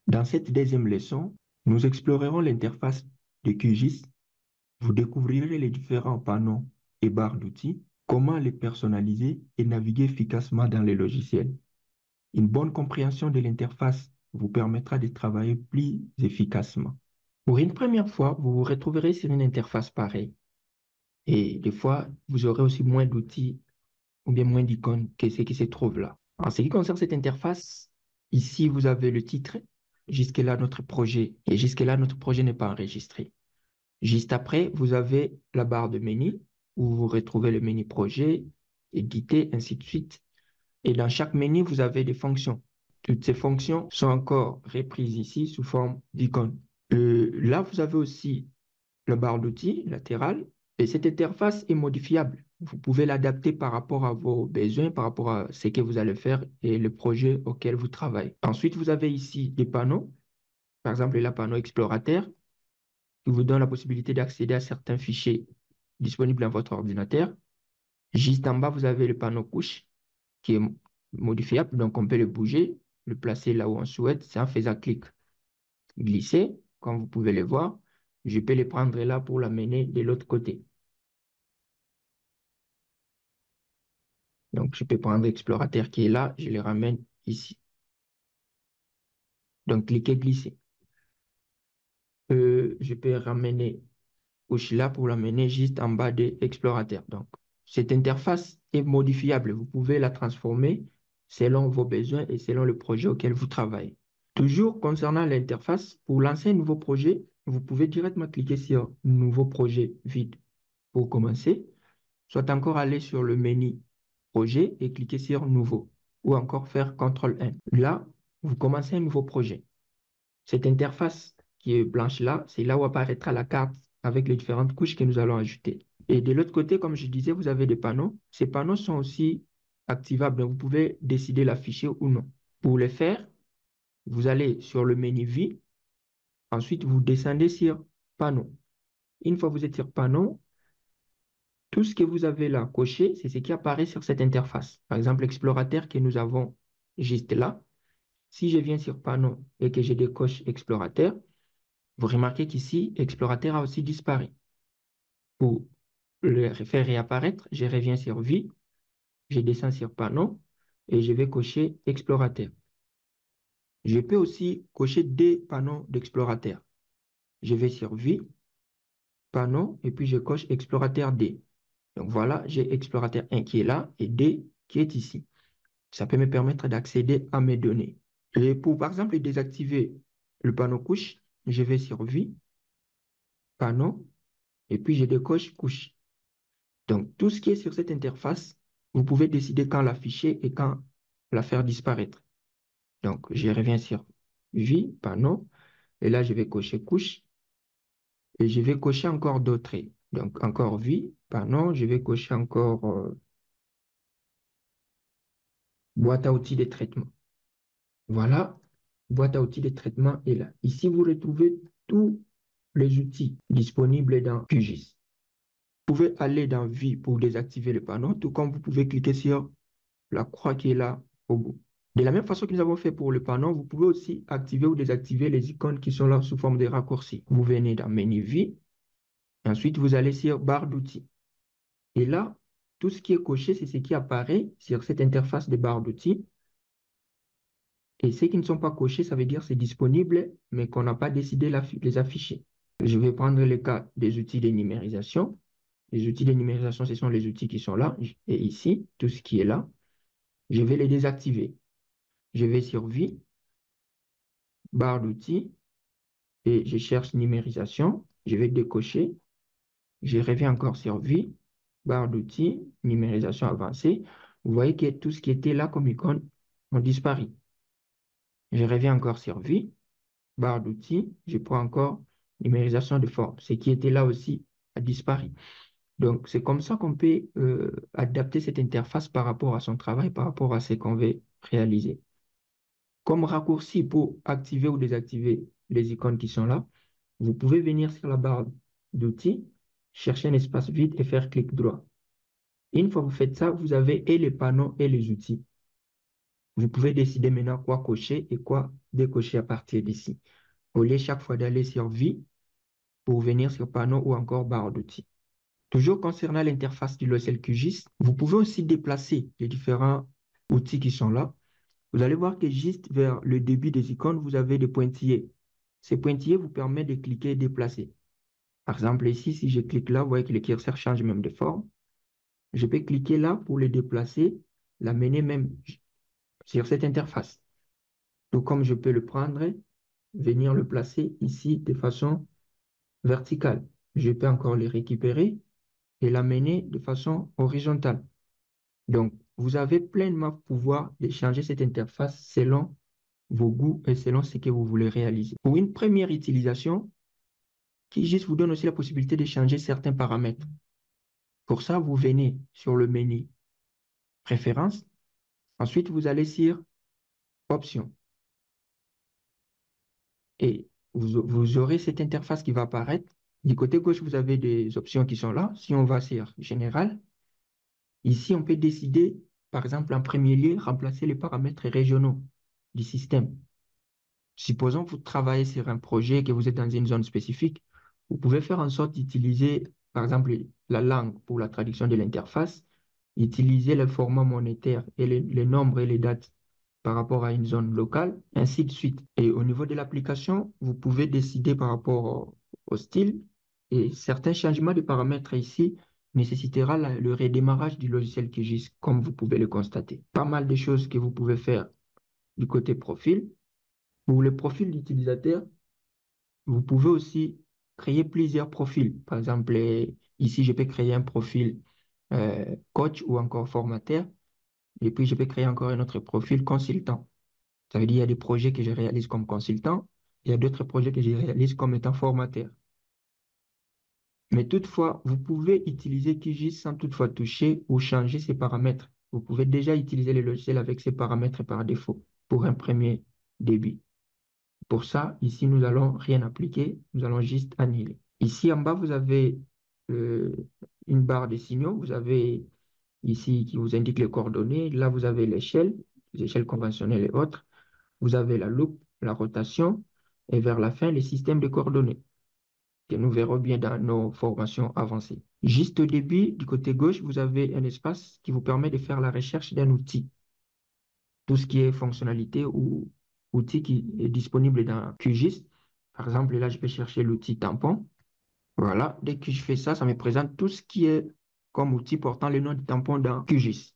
Dans cette deuxième leçon, nous explorerons l'interface de QGIS. Vous découvrirez les différents panneaux et barres d'outils, comment les personnaliser et naviguer efficacement dans les logiciels. Une bonne compréhension de l'interface vous permettra de travailler plus efficacement. Pour une première fois, vous vous retrouverez sur une interface pareille. Et des fois, vous aurez aussi moins d'outils ou bien moins d'icônes que ce qui se trouve là. En ce qui concerne cette interface, ici, vous avez le titre. Jusque-là, notre projet. Et jusque-là, notre projet n'est pas enregistré. Juste après, vous avez la barre de menu où vous retrouvez le menu projet, éditer, ainsi de suite. Et dans chaque menu, vous avez des fonctions. Toutes ces fonctions sont encore reprises ici sous forme d'icônes. Là, vous avez aussi la barre d'outils latérale et cette interface est modifiable. Vous pouvez l'adapter par rapport à vos besoins, par rapport à ce que vous allez faire et le projet auquel vous travaillez. Ensuite, vous avez ici des panneaux, par exemple le panneau explorateur qui vous donne la possibilité d'accéder à certains fichiers disponibles dans votre ordinateur. Juste en bas, vous avez le panneau couche qui est modifiable, donc on peut le bouger, le placer là où on souhaite, c'est en faisant clic, glisser, comme vous pouvez le voir. Je peux le prendre là pour l'amener de l'autre côté. Donc, je peux prendre l'explorateur qui est là, je le ramène ici. Donc, cliquez glisser. Je peux ramener couche là pour l'amener juste en bas de l'explorateur. Donc, cette interface est modifiable. Vous pouvez la transformer selon vos besoins et selon le projet auquel vous travaillez. Toujours concernant l'interface, pour lancer un nouveau projet, vous pouvez directement cliquer sur Nouveau projet vide pour commencer, soit encore aller sur le menu Projet et cliquer sur Nouveau, ou encore faire CTRL-N. Là, vous commencez un nouveau projet. Cette interface qui est blanche là, c'est là où apparaîtra la carte avec les différentes couches que nous allons ajouter. Et de l'autre côté, comme je disais, vous avez des panneaux. Ces panneaux sont aussi activables, donc vous pouvez décider l'afficher ou non. Pour le faire, vous allez sur le menu Vie, ensuite vous descendez sur Panneau. Une fois que vous êtes sur Panneau, tout ce que vous avez là coché, c'est ce qui apparaît sur cette interface. Par exemple, l'explorateur que nous avons juste là. Si je viens sur Panneau et que je décoche Explorateur, vous remarquez qu'ici, Explorateur a aussi disparu. Pour le faire réapparaître, je reviens sur Vie, je descends sur Panneau et je vais cocher Explorateur. Je peux aussi cocher des panneaux d'Explorateur. Je vais sur Vie, Panneau et puis je coche Explorateur D. Donc voilà, j'ai Explorateur 1 qui est là et D qui est ici. Ça peut me permettre d'accéder à mes données. Et pour, par exemple, désactiver le panneau couche, je vais sur Vie, Panneau, et puis je décoche couche. Donc, tout ce qui est sur cette interface, vous pouvez décider quand l'afficher et quand la faire disparaître. Donc, je reviens sur Vie, Panneau, et là, je vais cocher couche, et je vais cocher encore d'autres. Donc, encore Vie, Panneau, je vais cocher encore boîte à outils de traitement. Voilà, boîte à outils de traitement est là. Ici, vous retrouvez tous les outils disponibles dans QGIS. Vous pouvez aller dans Vie pour désactiver le panneau, tout comme vous pouvez cliquer sur la croix qui est là au bout. De la même façon que nous avons fait pour le panneau, vous pouvez aussi activer ou désactiver les icônes qui sont là sous forme de raccourcis. Vous venez dans Menu Vie, ensuite vous allez sur Barre d'outils. Et là, tout ce qui est coché, c'est ce qui apparaît sur cette interface de barre d'outils. Et ceux qui ne sont pas cochés, ça veut dire que c'est disponible, mais qu'on n'a pas décidé de les afficher. Je vais prendre le cas des outils de numérisation. Les outils de numérisation, ce sont les outils qui sont là et ici, tout ce qui est là. Je vais les désactiver. Je vais sur Vie, barre d'outils, et je cherche numérisation. Je vais décocher. Je reviens encore sur Vie, barre d'outils, numérisation avancée. Vous voyez que tout ce qui était là comme icône ont disparu. Je reviens encore sur Vie, barre d'outils, je prends encore numérisation de forme. Ce qui était là aussi a disparu. Donc, c'est comme ça qu'on peut adapter cette interface par rapport à son travail, par rapport à ce qu'on veut réaliser. Comme raccourci pour activer ou désactiver les icônes qui sont là, vous pouvez venir sur la barre d'outils, chercher un espace vide et faire clic droit. Une fois que vous faites ça, vous avez et les panneaux et les outils. Vous pouvez décider maintenant quoi cocher et quoi décocher à partir d'ici. Au lieu chaque fois d'aller sur Vie pour venir sur Panneau ou encore barre d'outils. Toujours concernant l'interface du logiciel QGIS, vous pouvez aussi déplacer les différents outils qui sont là. Vous allez voir que juste vers le début des icônes, vous avez des pointillés. Ces pointillés vous permettent de cliquer et déplacer. Par exemple, ici, si je clique là, vous voyez que le curseur change même de forme. Je peux cliquer là pour le déplacer, l'amener même sur cette interface. Tout comme je peux le prendre, venir le placer ici de façon verticale. Je peux encore le récupérer et l'amener de façon horizontale. Donc, vous avez pleinement pouvoir de changer cette interface selon vos goûts et selon ce que vous voulez réaliser. Pour une première utilisation, QGIS vous donne aussi la possibilité de changer certains paramètres. Pour ça, vous venez sur le menu Préférences. Ensuite, vous allez sur Options. Et vous aurez cette interface qui va apparaître. Du côté gauche, vous avez des options qui sont là. Si on va sur Général, ici, on peut décider, par exemple, en premier lieu, remplacer les paramètres régionaux du système. Supposons que vous travaillez sur un projet, que vous êtes dans une zone spécifique, vous pouvez faire en sorte d'utiliser, par exemple, la langue pour la traduction de l'interface, utiliser le format monétaire et les nombres et les dates par rapport à une zone locale, ainsi de suite. Et au niveau de l'application, vous pouvez décider par rapport au style et certains changements de paramètres ici nécessitera le redémarrage du logiciel QGIS, comme vous pouvez le constater. Pas mal de choses que vous pouvez faire du côté profil. Pour le profil d'utilisateur, vous pouvez aussi créer plusieurs profils. Par exemple, ici, je peux créer un profil coach ou encore formateur. Et puis, je peux créer encore un autre profil consultant. Ça veut dire qu'il y a des projets que je réalise comme consultant. Il y a d'autres projets que je réalise comme étant formateur. Mais toutefois, vous pouvez utiliser QGIS sans toutefois toucher ou changer ses paramètres. Vous pouvez déjà utiliser le logiciel avec ses paramètres par défaut pour un premier début. Pour ça, ici, nous allons rien appliquer, nous allons juste annuler. Ici, en bas, vous avez euh, une barre de signaux. Vous avez ici qui vous indique les coordonnées. Là, vous avez l'échelle, les échelles conventionnelles et autres. Vous avez la loupe, la rotation et vers la fin, les systèmes de coordonnées que nous verrons bien dans nos formations avancées. Juste au début, du côté gauche, vous avez un espace qui vous permet de faire la recherche d'un outil. Tout ce qui est fonctionnalité ou outil qui est disponible dans QGIS. Par exemple, là, je vais chercher l'outil tampon. Voilà, dès que je fais ça, ça me présente tout ce qui est comme outil portant le nom de tampon dans QGIS.